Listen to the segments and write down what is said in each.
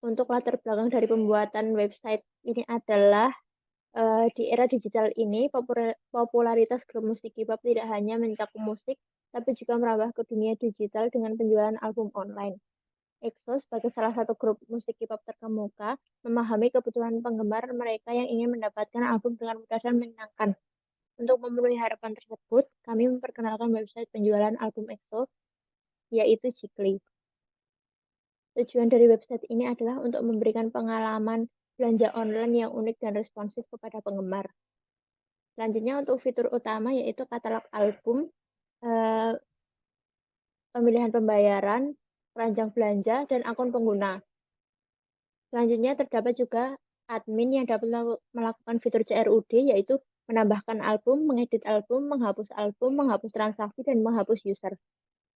Untuk latar belakang dari pembuatan website ini adalah, di era digital ini popularitas grup musik K-pop tidak hanya mencakup musik, tapi juga merambah ke dunia digital dengan penjualan album online. EXO sebagai salah satu grup musik K-pop terkemuka, memahami kebutuhan penggemar mereka yang ingin mendapatkan album dengan mudah dan menyenangkan. Untuk memenuhi harapan tersebut, kami memperkenalkan website penjualan album EXO, yaitu Jikli. Tujuan dari website ini adalah untuk memberikan pengalaman belanja online yang unik dan responsif kepada penggemar. Selanjutnya untuk fitur utama yaitu katalog album, pemilihan pembayaran, keranjang belanja, dan akun pengguna. Selanjutnya terdapat juga admin yang dapat melakukan fitur CRUD yaitu menambahkan album, mengedit album, menghapus transaksi, dan menghapus user.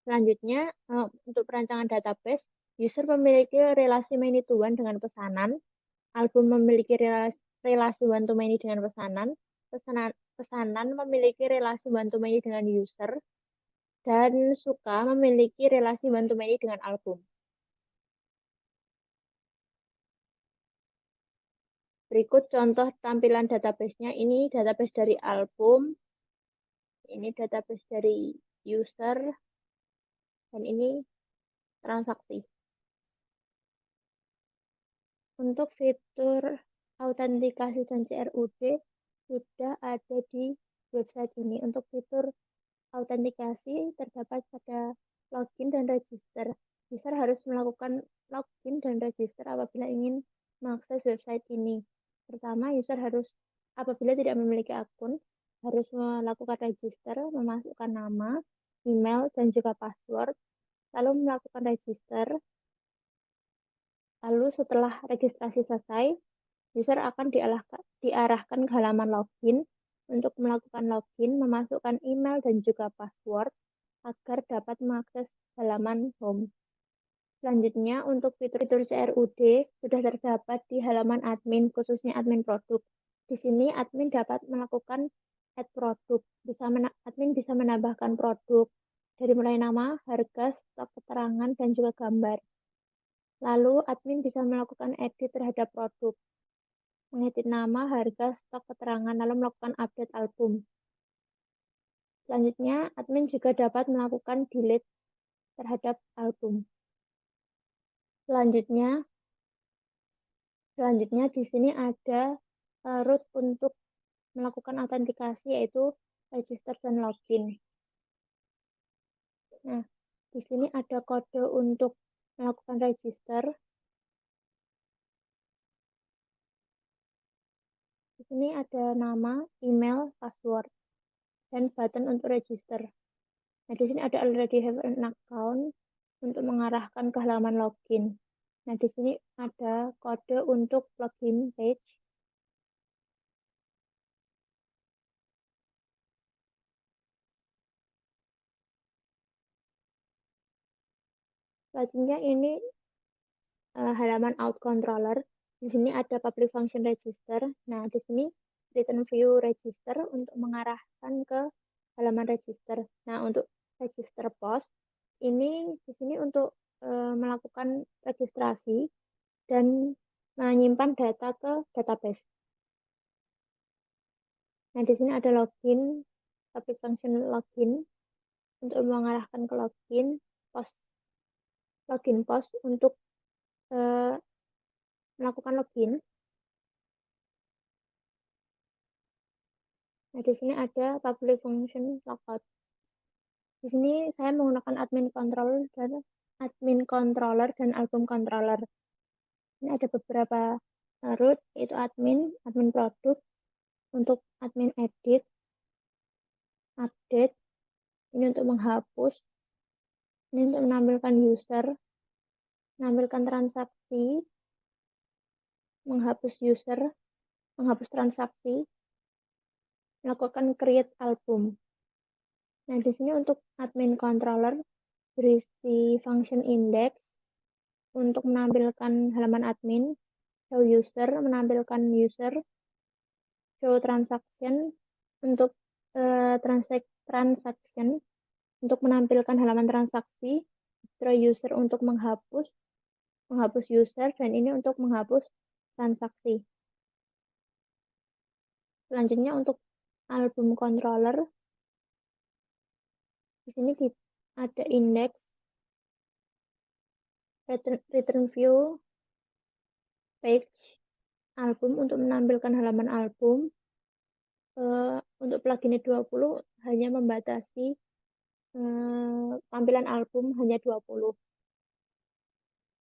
Selanjutnya, untuk perancangan database, user memiliki relasi many to one dengan pesanan, album memiliki relasi one to many dengan pesanan, pesanan memiliki relasi one to many dengan user, dan suka memiliki relasi one to many dengan album. Berikut contoh tampilan database-nya. Ini database dari album, ini database dari user, dan ini transaksi. Untuk fitur autentikasi dan CRUD sudah ada di website ini. Untuk fitur autentikasi terdapat pada login dan register. User harus melakukan login dan register apabila ingin mengakses website ini. Pertama, user harus apabila tidak memiliki akun, harus melakukan register, memasukkan nama, email, dan juga password, lalu melakukan register. Lalu setelah registrasi selesai, user akan diarahkan ke halaman login. Untuk melakukan login, memasukkan email dan juga password agar dapat mengakses halaman home. Selanjutnya, untuk fitur CRUD sudah terdapat di halaman admin, khususnya admin produk. Di sini admin dapat melakukan add produk. Admin bisa menambahkan produk dari mulai nama, harga, stok keterangan, dan juga gambar. Lalu, admin bisa melakukan edit terhadap produk, mengedit nama, harga, stok keterangan, lalu melakukan update album. Selanjutnya, admin juga dapat melakukan delete terhadap album. Selanjutnya di sini ada root untuk melakukan autentikasi yaitu register dan login. Nah, di sini ada kode untuk melakukan register. Di sini ada nama, email, password, dan button untuk register. Nah, di sini ada already have an account untuk mengarahkan ke halaman login. Nah, di sini ada kode untuk login page. Selanjutnya ini halaman out controller. Di sini ada public function register. Nah, di sini return view register untuk mengarahkan ke halaman register. Nah, untuk register post ini di sini untuk melakukan registrasi dan menyimpan data ke database. Nah, di sini ada login, public function login untuk mengarahkan ke login post untuk melakukan login. Nah, di sini ada public function logout. Di sini saya menggunakan admin controller dan album controller. Ini ada beberapa root, yaitu admin produk, untuk admin edit, update, ini untuk menghapus, ini untuk menampilkan user, menampilkan transaksi, menghapus user, menghapus transaksi, melakukan create album. Nah, di sini untuk admin controller berisi function index untuk menampilkan halaman admin, show user, menampilkan user, show transaction untuk transaction untuk menampilkan halaman transaksi, draw user untuk menghapus, menghapus user, dan ini untuk menghapus transaksi. Selanjutnya untuk album controller, di sini ada index, return view, page, album untuk menampilkan halaman album. Untuk pluginnya 20 hanya membatasi tampilan album hanya 20.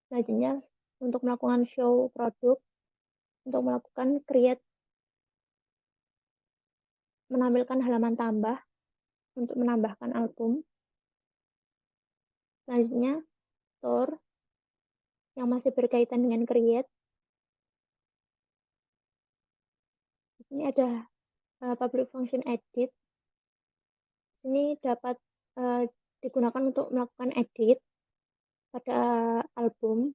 Selanjutnya untuk melakukan show produk, untuk melakukan create, menampilkan halaman tambah untuk menambahkan album. Selanjutnya store yang masih berkaitan dengan create. Ini ada public function edit. Ini dapat digunakan untuk melakukan edit pada album.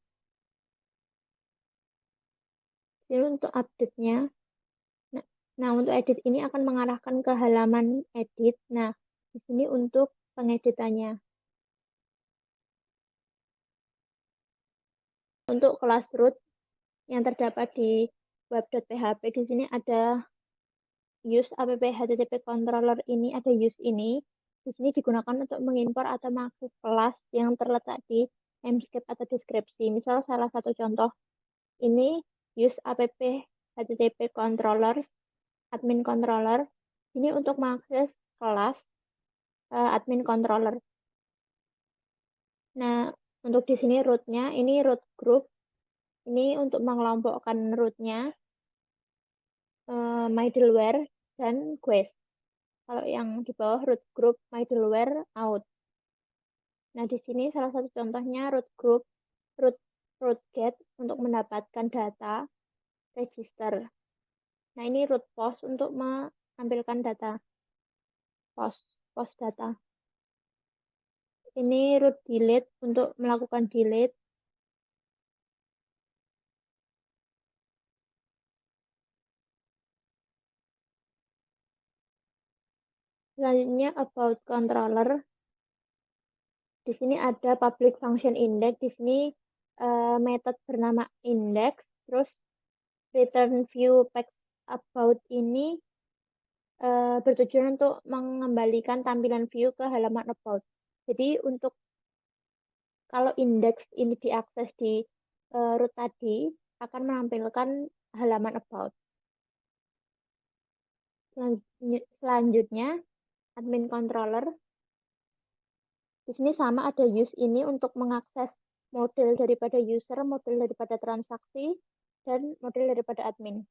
Ini untuk update-nya. Nah, untuk edit ini akan mengarahkan ke halaman edit. Nah, di sini untuk pengeditannya. Untuk kelas root yang terdapat di web.php, di sini ada use app http controller, ini ada use ini. Di sini digunakan untuk mengimpor atau mengakses kelas yang terletak di emscape atau deskripsi. Misal salah satu contoh ini use app http controller, admin controller. Ini untuk mengakses kelas admin controller. Nah, untuk di sini rootnya, ini root group. Ini untuk mengelompokkan rootnya, middleware, dan quest. Kalau yang di bawah root group, middleware, out. Nah, di sini salah satu contohnya root group, root get untuk mendapatkan data, register. Nah, ini root post untuk menampilkan data, post data. Ini root delete untuk melakukan delete. Selanjutnya about controller. Di sini ada public function index. Di sini metode bernama index. Terus return view text about ini bertujuan untuk mengembalikan tampilan view ke halaman about. Jadi untuk kalau index ini diakses di root tadi akan menampilkan halaman about. Selanjutnya admin controller. Di sini sama ada use ini untuk mengakses model daripada user, model daripada transaksi, dan model daripada admin.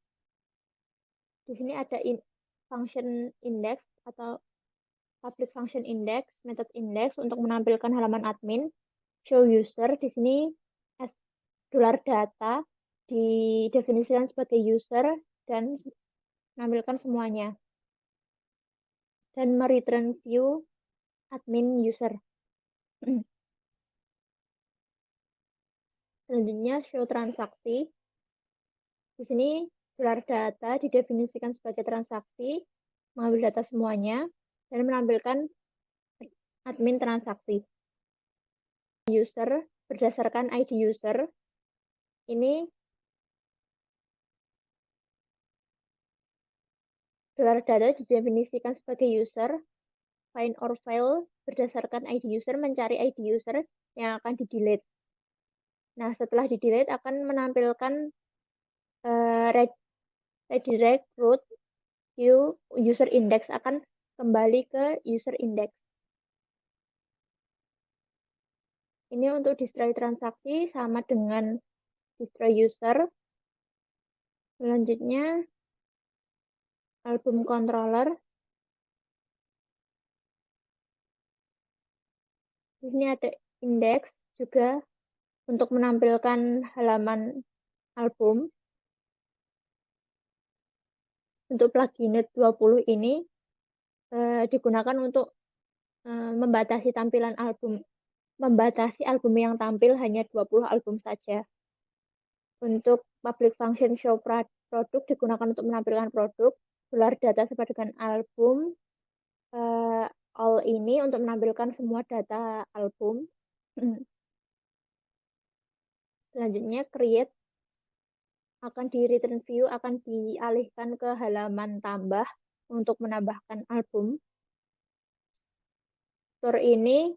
Di sini ada function index atau public function index, method index untuk menampilkan halaman admin. Show user, di sini $data didefinisikan sebagai user dan menampilkan semuanya. Dan mereturn view admin user. Selanjutnya show transaksi. Di sini $data didefinisikan sebagai transaksi, mengambil data semuanya, dan menampilkan admin transaksi. User berdasarkan ID user. Ini $data didefinisikan sebagai user. Find or fail berdasarkan ID user, mencari ID user yang akan di-delete. Nah, setelah di-delete akan menampilkan redirect root user index, akan kembali ke user index. Ini untuk destroy transaksi sama dengan destroy user. Selanjutnya album controller. Di sini ada index juga untuk menampilkan halaman album. Untuk plugin 20 ini digunakan untuk membatasi tampilan album, membatasi album yang tampil hanya 20 album saja. Untuk public function show produk digunakan untuk menampilkan produk. $data sama dengan album. All ini untuk menampilkan semua data album. Selanjutnya create akan di return view akan dialihkan ke halaman tambah untuk menambahkan album. Store ini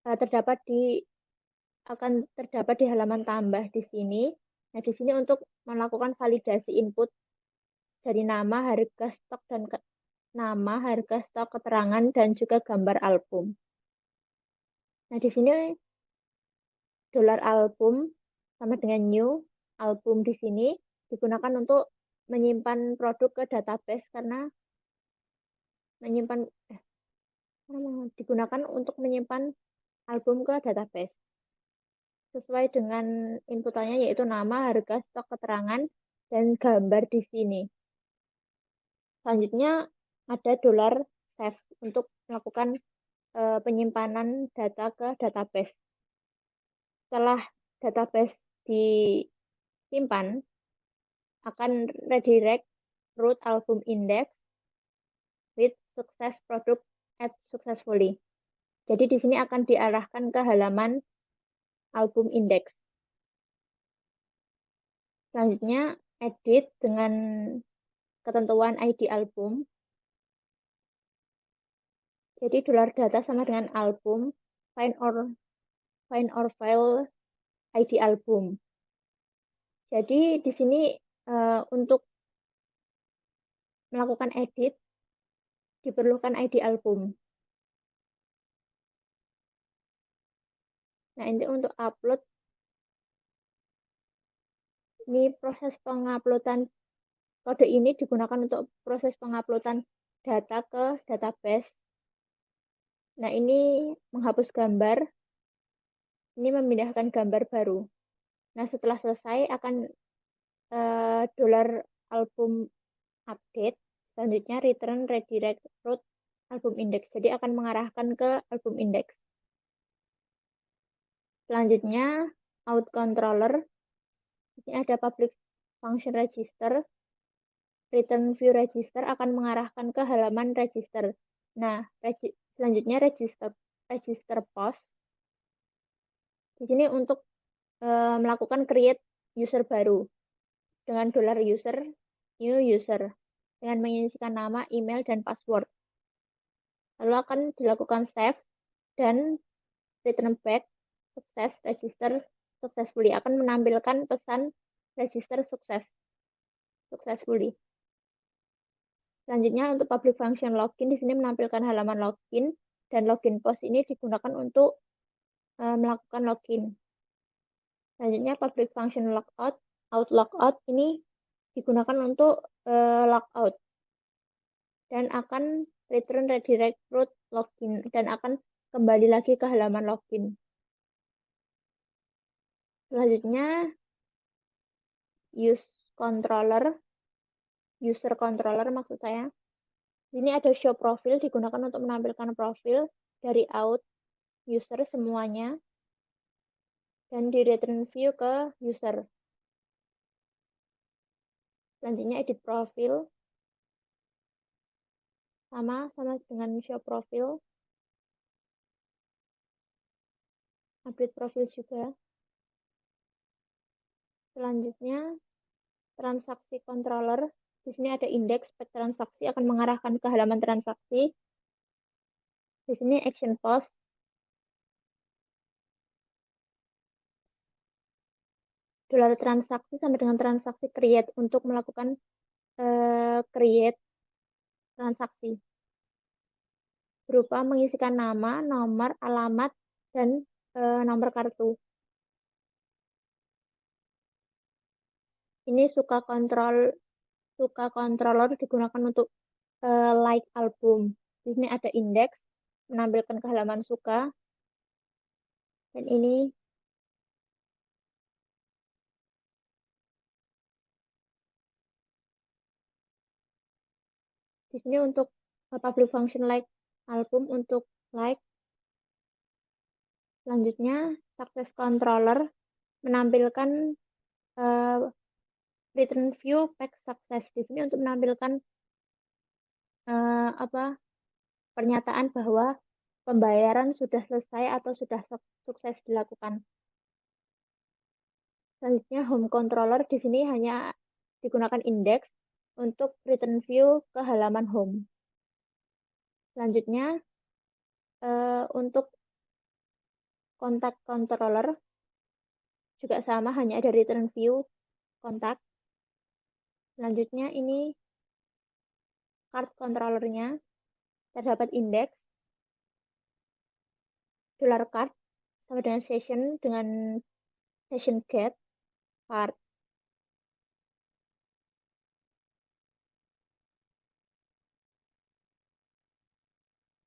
akan terdapat di halaman tambah di sini. Nah, di sini untuk melakukan validasi input dari nama, harga stok dan nama, harga stok, keterangan dan juga gambar album. Nah, di sini dolar album sama dengan new album di sini digunakan untuk menyimpan produk ke database karena menyimpan digunakan untuk menyimpan album ke database sesuai dengan inputannya yaitu nama, harga, stok, keterangan, dan gambar di sini. Selanjutnya ada dolar save untuk melakukan penyimpanan data ke database. Setelah database disimpan, akan redirect root album index with success product add successfully. Jadi di sini akan diarahkan ke halaman album index. Selanjutnya edit dengan ketentuan ID album. Jadi dolar data sama dengan album, find or file ID album. Jadi di sini untuk melakukan edit diperlukan ID album. Nah, ini untuk upload. Ini proses penguploadan kode ini digunakan untuk proses penguploadan data ke database. Nah, ini menghapus gambar. Ini memindahkan gambar baru. Nah, setelah selesai akan dolar album update. Selanjutnya return redirect root album index. Jadi akan mengarahkan ke album index. Selanjutnya out controller. Ini ada public function register. Return view register akan mengarahkan ke halaman register. Nah, selanjutnya register post. Di sini untuk melakukan create user baru dengan dolar user new user dengan mengisikan nama, email, dan password. Lalu akan dilakukan save dan return back sukses register successfully akan menampilkan pesan register successfully. Selanjutnya untuk public function login di sini menampilkan halaman login dan login post ini digunakan untuk melakukan login. Selanjutnya public function logout, logout ini digunakan untuk logout dan akan return redirect root login dan akan kembali lagi ke halaman login. Selanjutnya user controller maksud saya. Ini ada show profil digunakan untuk menampilkan profil dari out user semuanya dan di return view ke user. Selanjutnya edit profil sama dengan show profil. Update profil juga. Selanjutnya transaksi controller. Di sini ada indeks transaksi akan mengarahkan ke halaman transaksi. Di sini action post. Dolar transaksi sama dengan transaksi create untuk melakukan create transaksi berupa mengisikan nama, nomor, alamat, dan nomor kartu. Ini suka controller digunakan untuk like album. Di sini ada indeks menampilkan ke halaman suka dan ini di sini untuk public function like album untuk like. Selanjutnya success controller menampilkan return view pack success. Di sini untuk menampilkan pernyataan bahwa pembayaran sudah selesai atau sudah sukses dilakukan. Selanjutnya home controller di sini hanya digunakan index untuk return view ke halaman home. Selanjutnya untuk kontak controller juga sama, hanya ada return view kontak. Selanjutnya ini card controllernya terdapat index $card sama dengan session get card.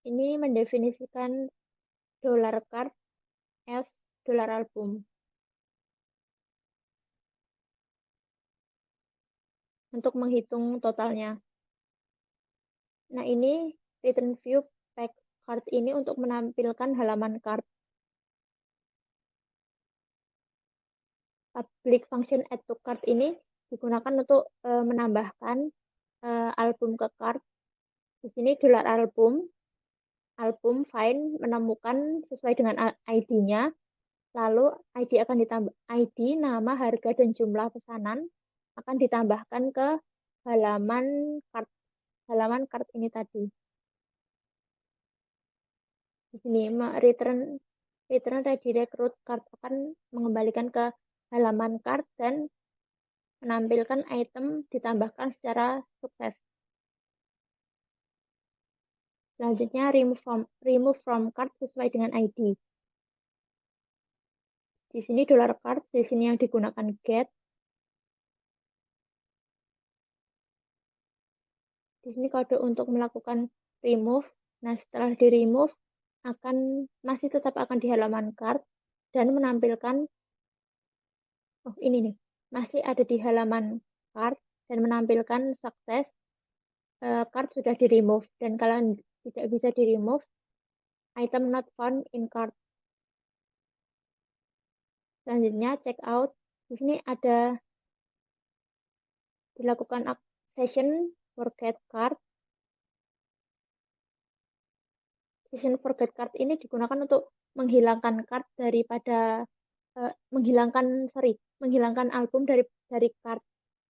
Ini mendefinisikan $card as $album. Untuk menghitung totalnya. Nah, ini return view pack card ini untuk menampilkan halaman card. Public function add to cart ini digunakan untuk menambahkan album ke cart. Di sini album find menemukan sesuai dengan ID-nya, lalu ID akan ditambah ID, nama, harga, dan jumlah pesanan akan ditambahkan ke halaman cart ini tadi. Di sini return redirect root cart akan mengembalikan ke halaman cart dan menampilkan item ditambahkan secara sukses. Selanjutnya remove from cart sesuai dengan ID. Di sini $card, di sini yang digunakan get. Di sini kode untuk melakukan remove. Nah, setelah di remove masih tetap akan di halaman cart dan menampilkan ini nih, masih ada di halaman cart dan menampilkan sukses cart sudah di remove, dan kalau tidak bisa di remove, item not found in cart. Selanjutnya check out. Di sini ada dilakukan session forget card. Session forget card ini digunakan untuk menghilangkan card daripada menghilangkan album dari card.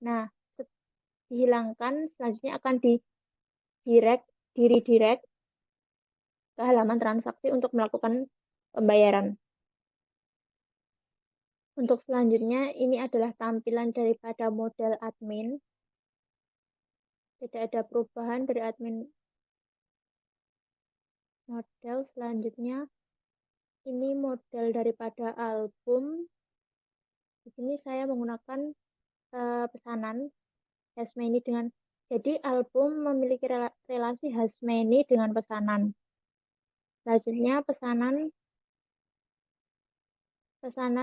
Nah, dihilangkan, selanjutnya akan redirect ke halaman transaksi untuk melakukan pembayaran. Untuk selanjutnya, ini adalah tampilan daripada model admin. Tidak ada perubahan dari admin model. Selanjutnya, ini model daripada album. Di sini saya menggunakan pesanan has many jadi album memiliki relasi has many dengan pesanan. Selanjutnya pesanan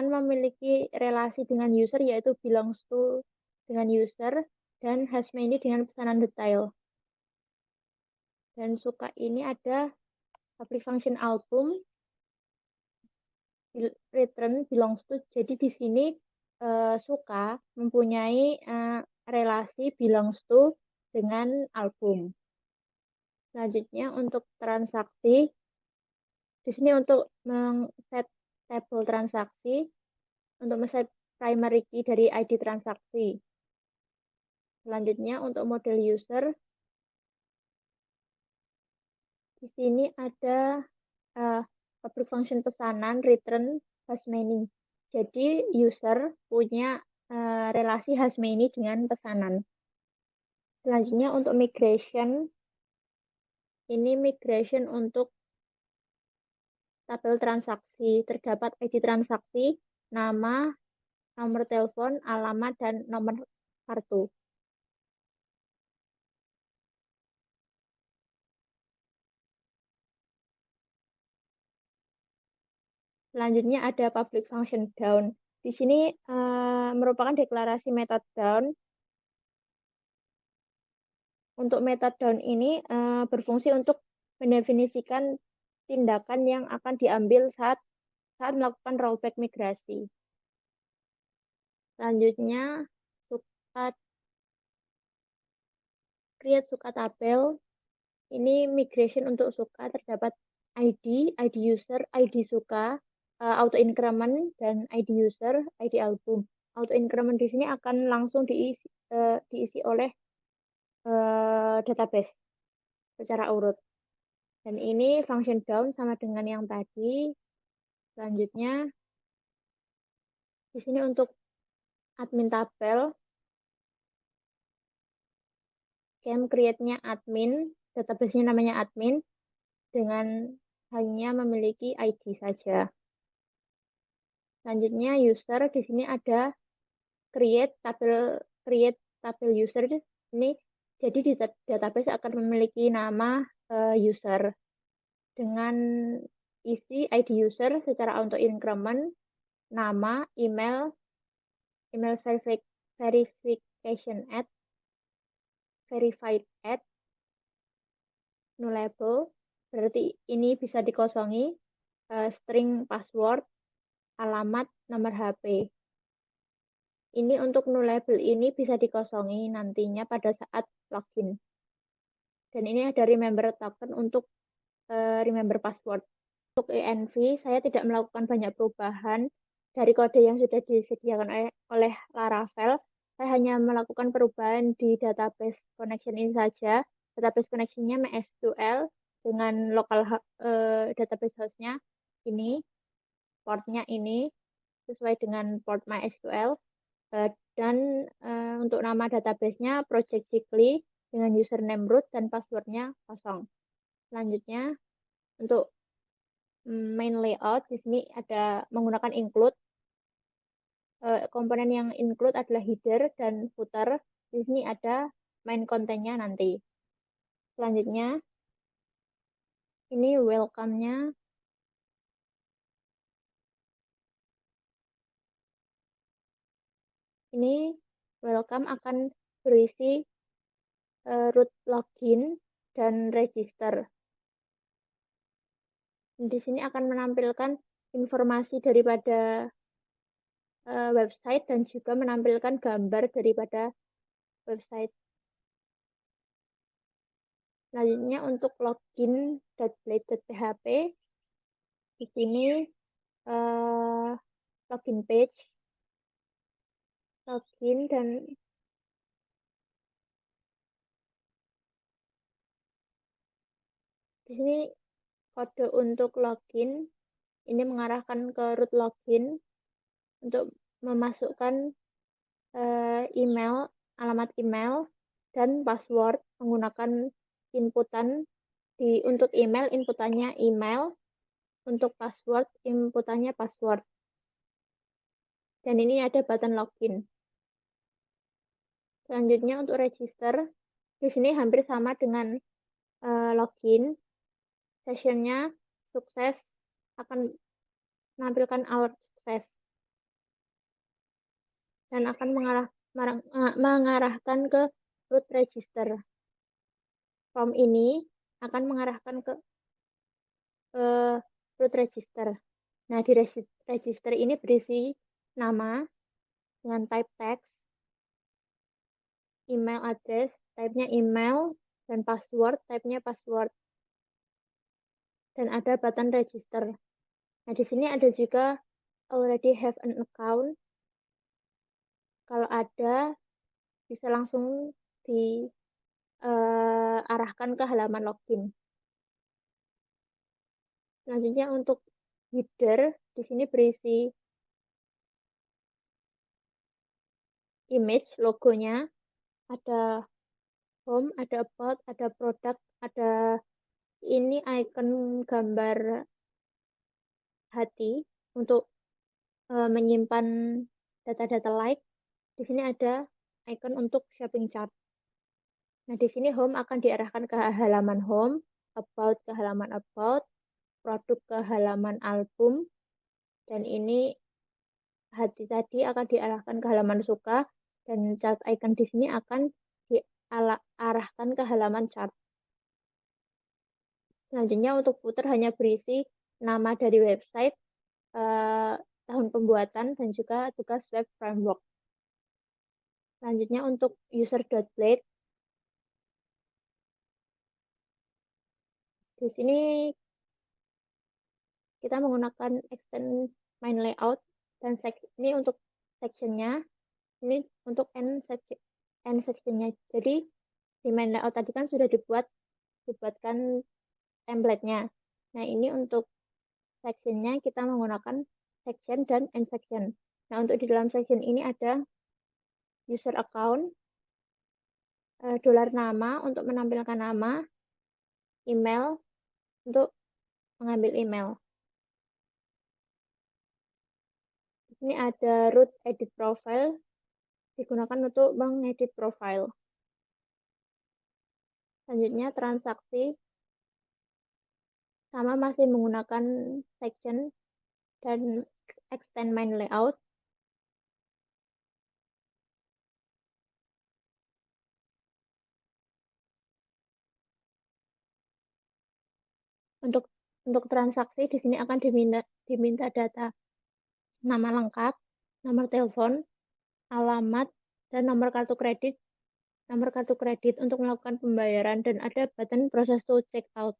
memiliki relasi dengan user, yaitu belongs to dengan user, dan has many dengan pesanan detail. Dan suka ini ada public function album return belongs to. Jadi di sini suka mempunyai relasi belongs to dengan album. Selanjutnya untuk transaksi, di sini untuk men-set table transaksi, untuk men-set primary key dari ID transaksi. Selanjutnya untuk model user, di sini ada public function pesanan return has many. Jadi user punya relasi has many dengan pesanan. Selanjutnya untuk migration, ini migration untuk tabel transaksi. Terdapat ID transaksi, nama, nomor telepon, alamat, dan nomor kartu. Selanjutnya ada public function down. Di sini merupakan deklarasi method down. Untuk method down ini berfungsi untuk mendefinisikan tindakan yang akan diambil saat melakukan rollback migrasi. Selanjutnya, create suka tabel. Ini migration untuk suka, terdapat ID user, ID suka, auto increment, dan ID user, ID album. auto increment di sini akan langsung diisi oleh database secara urut. Dan ini function down sama dengan yang tadi. Selanjutnya di sini untuk admin tabel, camp create-nya admin, database-nya namanya admin dengan hanya memiliki ID saja. Selanjutnya user di sini ada create tabel user ini, jadi di database akan memiliki nama user dengan isi ID user secara auto increment, nama, email verification at, verified at, nullable, berarti ini bisa dikosongi, string password, alamat, nomor HP. Ini untuk nullable ini bisa dikosongi nantinya pada saat login. Dan ini ada remember token untuk remember password. Untuk env, saya tidak melakukan banyak perubahan dari kode yang sudah disediakan oleh Laravel. Saya hanya melakukan perubahan di database connection ini saja. Database connection-nya MySQL dengan local database host-nya ini, portnya ini sesuai dengan port MySQL. Dan untuk nama database-nya Project Sikli dengan username root dan passwordnya kosong. Selanjutnya untuk main layout di sini ada menggunakan include. Komponen yang include adalah header dan footer. Di sini ada main kontennya nanti. Selanjutnya ini welcome-nya. Ini welcome akan berisi root login dan register. Di sini akan menampilkan informasi daripada website dan juga menampilkan gambar daripada website. Selanjutnya untuk login.blade.php, di sini login page, login, dan di sini kode untuk login ini mengarahkan ke root login untuk memasukkan email, alamat email, dan password menggunakan inputan. Untuk email, inputannya email, untuk password, inputannya password. Dan ini ada button login. Selanjutnya untuk register, di sini hampir sama dengan login. Sessionnya sukses akan menampilkan our success dan akan mengarahkan ke root register. Form ini akan mengarahkan ke root register. Nah, di register ini berisi nama dengan type text, email address, type-nya email, dan password, type-nya password. Dan ada button register. Nah, di sini ada juga already have an account. Kalau ada, bisa langsung diarahkan ke halaman login. Selanjutnya untuk header, di sini berisi image, logonya, ada home, ada about, ada product, ada ini icon gambar hati untuk menyimpan data-data like. Di sini ada icon untuk shopping chart. Nah, di sini home akan diarahkan ke halaman home, about ke halaman about, produk ke halaman album, dan ini hati tadi akan diarahkan ke halaman suka, dan chart icon di sini akan diarahkan ke halaman chart. Selanjutnya untuk footer hanya berisi nama dari website, tahun pembuatan, dan juga tugas web framework. Selanjutnya untuk user.blade, di sini kita menggunakan extend main layout dan ini untuk sectionnya. Ini untuk end sectionnya. Jadi di main layout tadi kan sudah dibuatkan template-nya. Nah, ini untuk sectionnya kita menggunakan section dan end section. Nah, untuk di dalam section ini ada user account, dolar nama untuk menampilkan nama, email untuk mengambil email. Ini ada root edit profile, digunakan untuk mengedit profile. Selanjutnya transaksi, sama masih menggunakan section dan extend main layout. Untuk transaksi di sini akan diminta data nama lengkap, nomor telepon, alamat, dan nomor kartu kredit untuk melakukan pembayaran, dan ada button process to check out.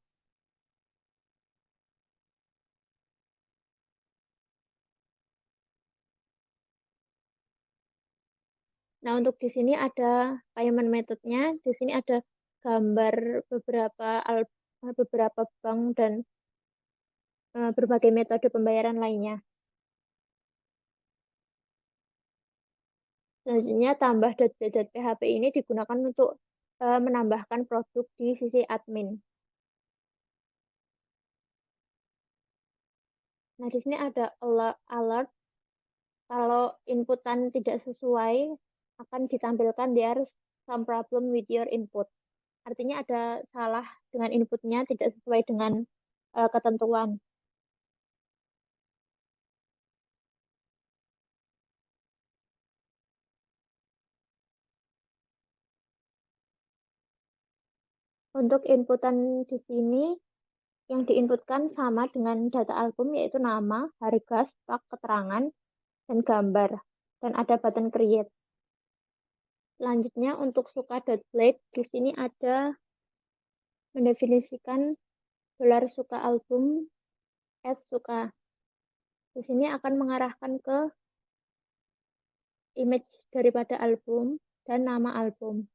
Nah, untuk di sini ada payment methodnya. Di sini ada gambar beberapa bank dan berbagai metode pembayaran lainnya. Selanjutnya, tambah.php ini digunakan untuk menambahkan produk di sisi admin. Nah, di sini ada alert. Kalau inputan tidak sesuai, akan ditampilkan there's some problem with your input. Artinya ada salah dengan inputnya, tidak sesuai dengan ketentuan. Untuk inputan di sini, yang diinputkan sama dengan data album, yaitu nama, harga, stok, keterangan, dan gambar. Dan ada button create. Selanjutnya untuk suka.blade, di sini ada mendefinisikan dolar suka album as suka. Di sini akan mengarahkan ke image daripada album dan nama album.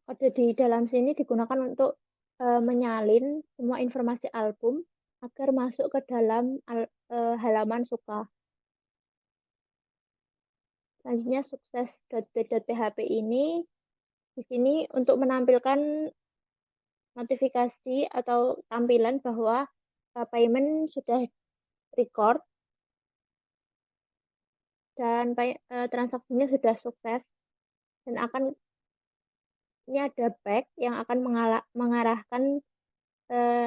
Kode di dalam sini digunakan untuk menyalin semua informasi album agar masuk ke dalam halaman suka. Selanjutnya sukses.php ini di sini untuk menampilkan notifikasi atau tampilan bahwa payment sudah record dan transaksinya sudah sukses, dan ini ada back yang akan mengarahkan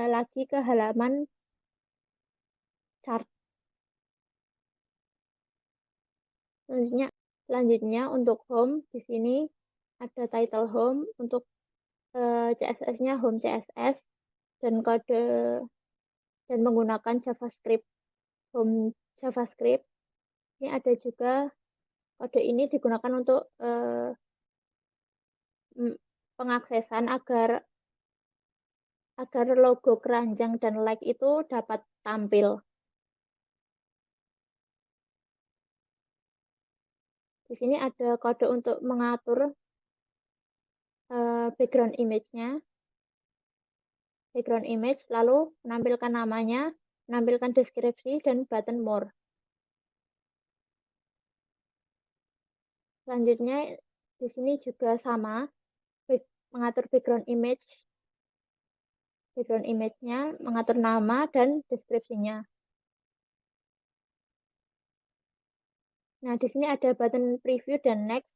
lagi ke halaman chart. Selanjutnya untuk home, di sini ada title home, untuk CSS-nya home CSS, dan kode dan menggunakan JavaScript, home JavaScript. Ini ada juga kode ini digunakan untuk pengaksesan agar logo keranjang dan like itu dapat tampil. Di sini ada kode untuk mengatur background image, lalu menampilkan namanya, menampilkan deskripsi, dan button more. Selanjutnya di sini juga sama, mengatur background image-nya, mengatur nama dan deskripsinya. Nah, di sini ada button preview dan next.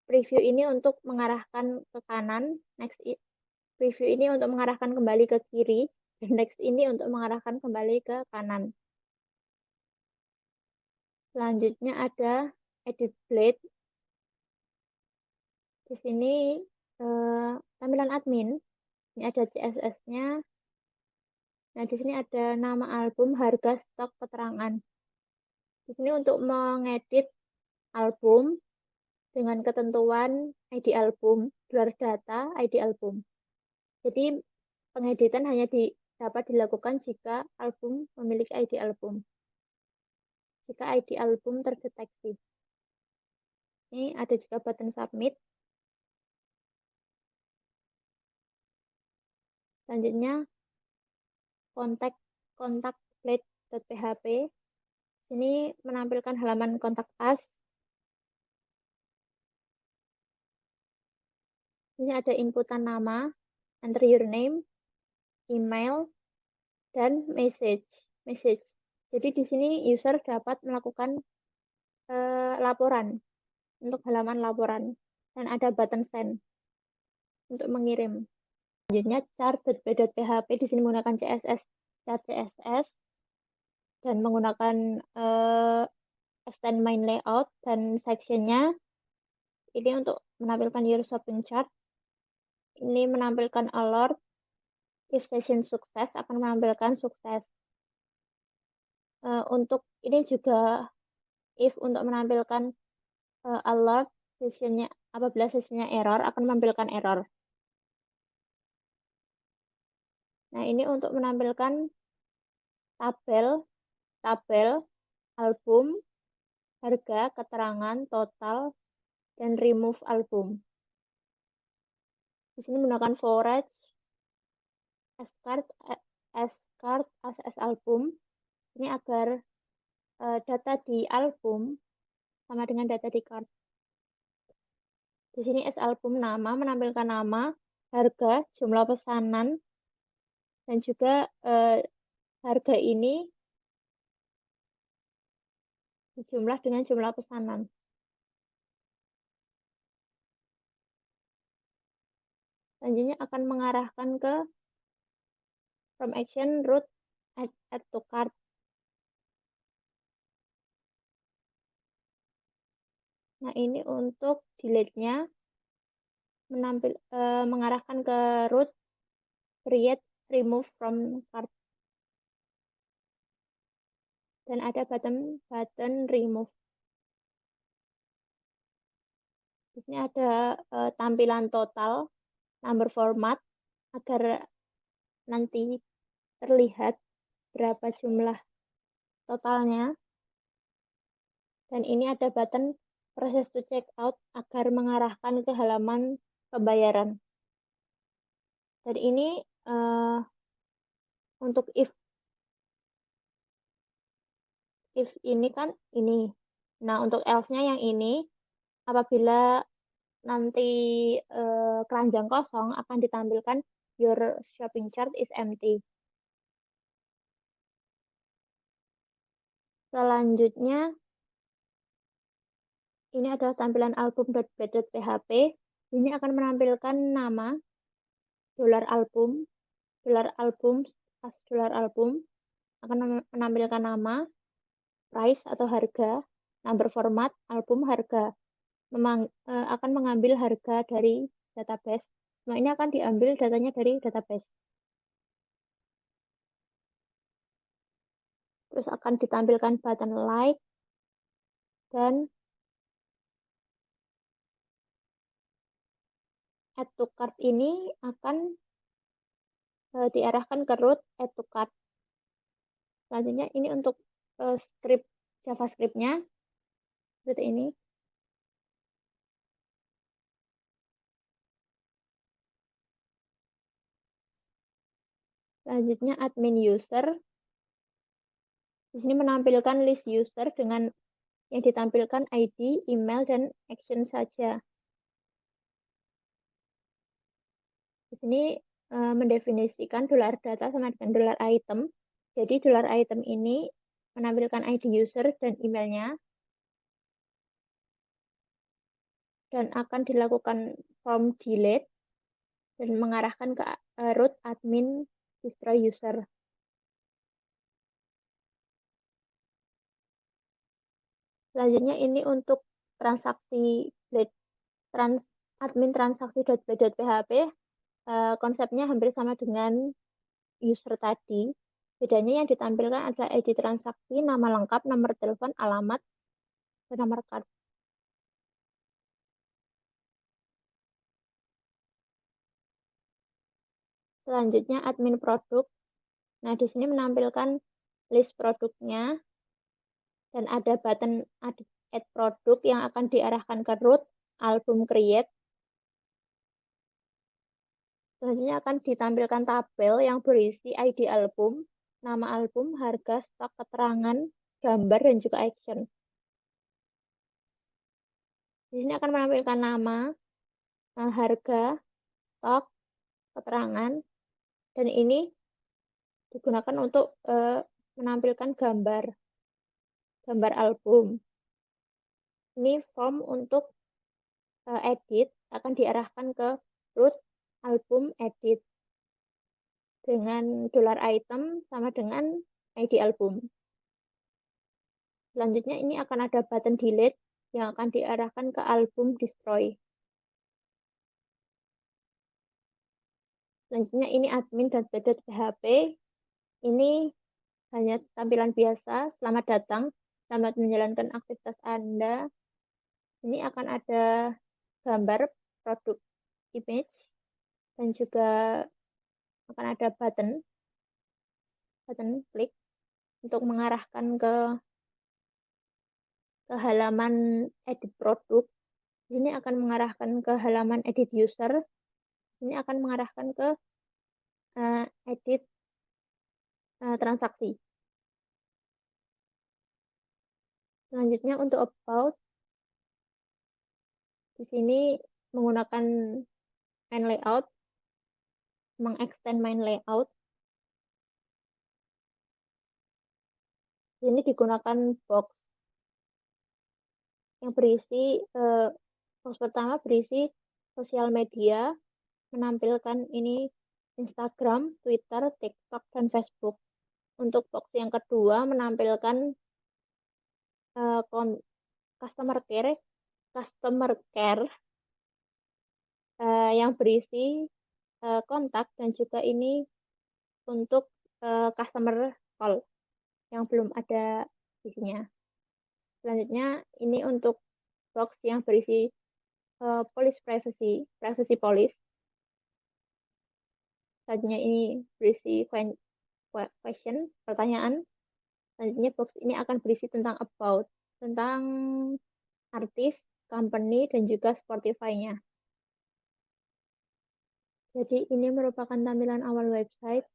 Preview ini untuk mengarahkan ke kanan, preview ini untuk mengarahkan kembali ke kiri, dan next ini untuk mengarahkan kembali ke kanan. Selanjutnya ada edit blade. Di sini tampilan admin. Ini ada CSS-nya. Nah, di sini ada nama album, harga, stok, keterangan. Di sini untuk mengedit album dengan ketentuan ID album, dolar data, ID album. Jadi pengeditan hanya dapat dilakukan jika album memiliki ID album. Jika ID album terdeteksi. Ini ada juga button submit. Selanjutnya kontak blade.php. Ini menampilkan halaman kontak us. Ini ada inputan nama, enter your name, email, dan message. Jadi di sini user dapat melakukan laporan untuk halaman laporan dan ada button send untuk mengirim. Selanjutnya chart.php di sini menggunakan chart CSS dan menggunakan extend main layout dan sectionnya ini untuk menampilkan your shopping chart. Ini menampilkan alert if session sukses akan menampilkan sukses. Untuk ini juga if untuk menampilkan alert sessionnya apabila sessionnya error akan menampilkan error. Nah ini untuk menampilkan tabel album, harga, keterangan, total, dan remove album. Di sini menggunakan forage, scard, access album. Ini agar data di album sama dengan data di card. Di sini as album nama menampilkan nama, harga, jumlah pesanan, dan juga harga ini dijumlah dengan jumlah pesanan. Selanjutnya akan mengarahkan ke from action route add to cart. Nah, ini untuk delete-nya mengarahkan ke root create remove from cart. Dan ada button remove. Di sini ada tampilan total, number format agar nanti terlihat berapa jumlah totalnya. Dan ini ada button process to check out agar mengarahkan ke halaman pembayaran. Dan ini untuk if ini kan ini. Nah, untuk else-nya yang ini, apabila nanti keranjang kosong akan ditampilkan your shopping chart is empty. Selanjutnya, ini adalah tampilan album.php. Ini akan menampilkan nama, $album, $album, akan menampilkan nama, price atau harga, number format, album harga. Akan mengambil harga dari database. Nah, ini akan diambil datanya dari database. Terus akan ditampilkan button like dan add to cart ini akan diarahkan ke root add to cart. Selanjutnya ini untuk script JavaScript-nya seperti ini. Selanjutnya admin user. Di sini menampilkan list user dengan yang ditampilkan ID, email, dan action saja. Di sini mendefinisikan $data sama dengan $item. Jadi $item ini menampilkan ID user dan emailnya. Dan akan dilakukan form delete dan mengarahkan ke root admin distro user. Selanjutnya ini untuk transaksi admin transaksi.blade.php. Konsepnya hampir sama dengan user tadi. Bedanya yang ditampilkan adalah ID transaksi, nama lengkap, nomor telepon, alamat, dan nomor kartu. Selanjutnya admin produk. Nah, di sini menampilkan list produknya dan ada button add produk yang akan diarahkan ke root album create. Selanjutnya akan ditampilkan tabel yang berisi ID album, nama album, harga, stok, keterangan, gambar, dan juga action. Di sini akan menampilkan nama, harga, stok, keterangan, dan ini digunakan untuk menampilkan gambar album. Ini form untuk edit akan diarahkan ke root album edit dengan $item sama dengan ID album. Selanjutnya ini akan ada button delete yang akan diarahkan ke album destroy. Selanjutnya ini admin.php. Ini hanya tampilan biasa. Selamat datang, selamat menjalankan aktivitas Anda. Ini akan ada gambar produk image dan juga akan ada button klik untuk mengarahkan ke halaman edit produk. Ini akan mengarahkan ke halaman edit user. Ini akan mengarahkan ke edit transaksi. Selanjutnya untuk about, di sini menggunakan main layout, mengextend main layout. Ini digunakan box yang berisi box pertama berisi sosial media, menampilkan ini Instagram, Twitter, TikTok, dan Facebook. Untuk box yang kedua menampilkan customer care yang berisi kontak dan juga ini untuk customer call yang belum ada isinya. Selanjutnya ini untuk box yang berisi police privacy police. Selanjutnya ini berisi question, pertanyaan. Selanjutnya box ini akan berisi tentang about, tentang artis, company, dan juga Spotify-nya. Jadi ini merupakan tampilan awal website.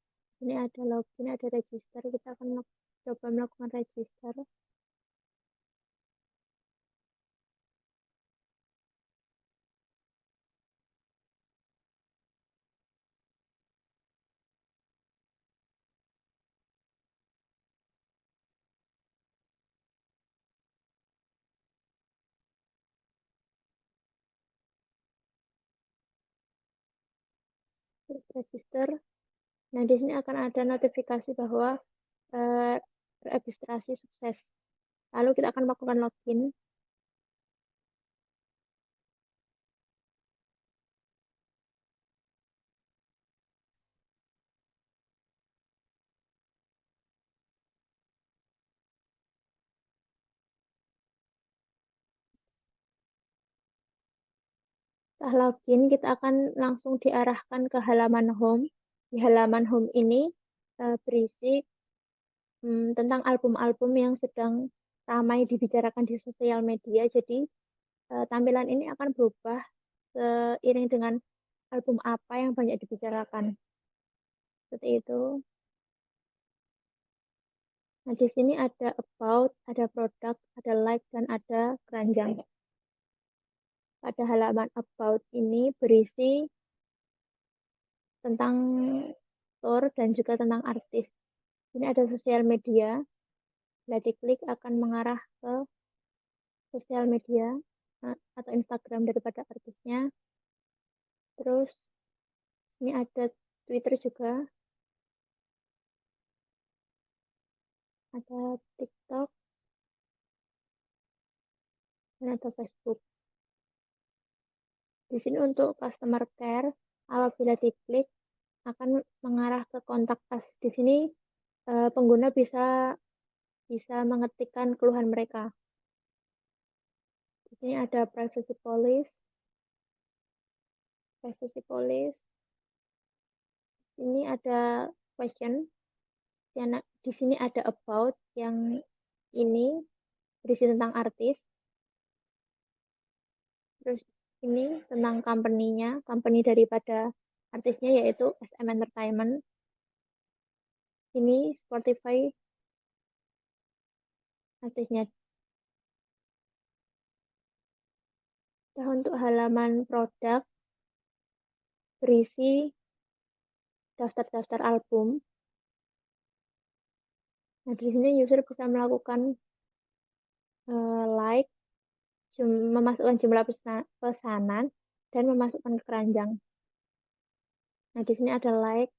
Ini ada login, ada register. Kita akan coba melakukan register. Register. Nah, di sini akan ada notifikasi bahwa registrasi sukses. Lalu kita akan melakukan login. Setelah login, kita akan langsung diarahkan ke halaman home. Di halaman home ini berisi tentang album-album yang sedang ramai dibicarakan di sosial media. Jadi tampilan ini akan berubah seiring dengan album apa yang banyak dibicarakan. Seperti itu. Nah, di sini ada about, ada produk, ada like, dan ada keranjang. Pada halaman about ini berisi tentang store dan juga tentang artis. Ini ada sosial media. Bila diklik akan mengarah ke sosial media atau Instagram daripada artisnya. Terus ini ada Twitter juga, ada TikTok, dan ada Facebook. Di sini untuk customer care, apabila diklik akan mengarah ke kontak us. Di sini pengguna bisa mengetikkan keluhan mereka. Di sini ada privacy police. Ini ada question. Di sini ada about yang ini berisi tentang artis. Terus ini tentang company-nya, company daripada artisnya yaitu SM Entertainment. Ini Spotify artisnya. Nah, untuk halaman produk berisi daftar-daftar album. Nah, di sini user bisa melakukan like, memasukkan jumlah pesanan, dan memasukkan ke keranjang. Nah, di sini ada like,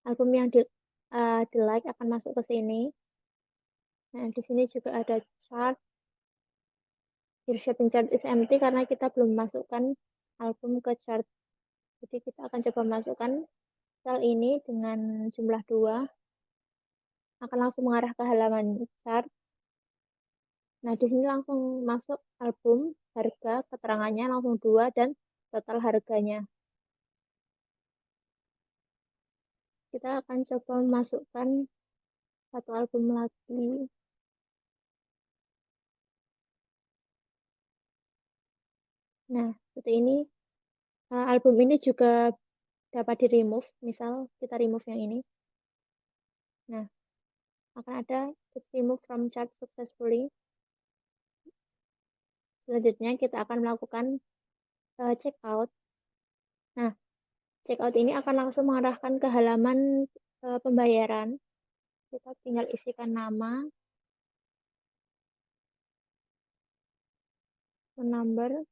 album yang di like akan masuk ke sini. Nah, di sini juga ada chart. Your shopping chart is empty karena kita belum masukkan album ke chart. Jadi kita akan coba masukkan sel ini dengan jumlah 2. Akan langsung mengarah ke halaman chart. Nah, di sini langsung masuk album, harga, keterangannya langsung 2, dan total harganya. Kita akan coba memasukkan satu album lagi. Nah, seperti ini. Album ini juga dapat di-remove. Misal kita remove yang ini. Nah, akan ada it's removed from chart successfully. Selanjutnya kita akan melakukan checkout. Nah, checkout ini akan langsung mengarahkan ke halaman pembayaran. Kita tinggal isikan nama, phone number,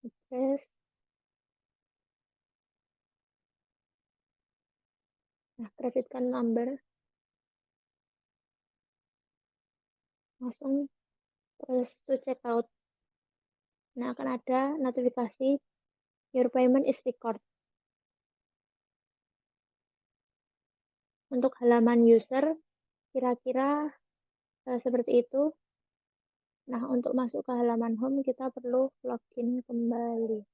address. Nah, credit card number. Langsung press to checkout. Nah, akan ada notifikasi your payment is record. Untuk halaman user, kira-kira seperti itu. Nah, untuk masuk ke halaman home, kita perlu login kembali.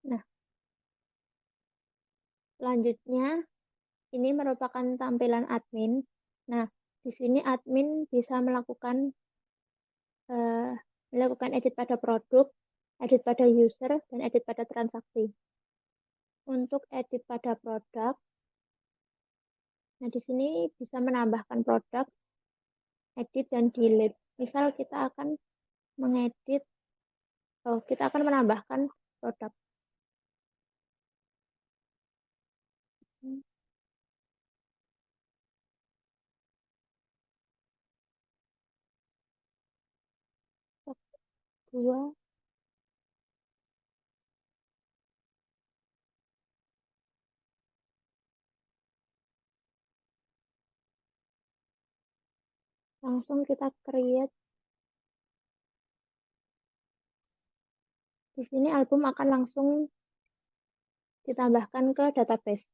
Nah, selanjutnya, ini merupakan tampilan admin. Nah, di sini admin bisa uh, melakukan edit pada produk, edit pada user, dan edit pada transaksi. Untuk edit pada produk, nah di sini bisa menambahkan produk, edit, dan delete. Misal kita akan mengedit, kita akan menambahkan produk. Dua, langsung kita create. Di sini album akan langsung ditambahkan ke database.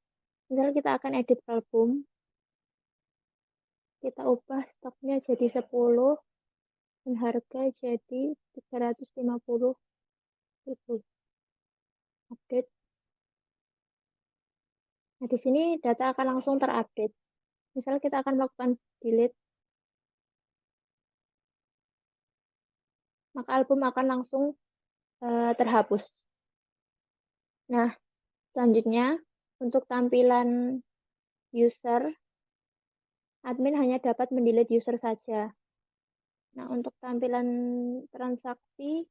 Misal kita akan edit album, kita ubah stoknya jadi 10 dan harga jadi 350.000. Update. Nah, di sini data akan langsung terupdate. Misal kita akan melakukan delete, maka album akan langsung terhapus. Nah, selanjutnya untuk tampilan user, admin hanya dapat mendelete user saja. Nah, untuk tampilan transaksi,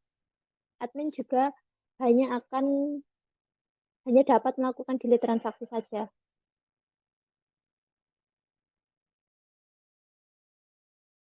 admin juga hanya dapat melakukan delete transaksi saja.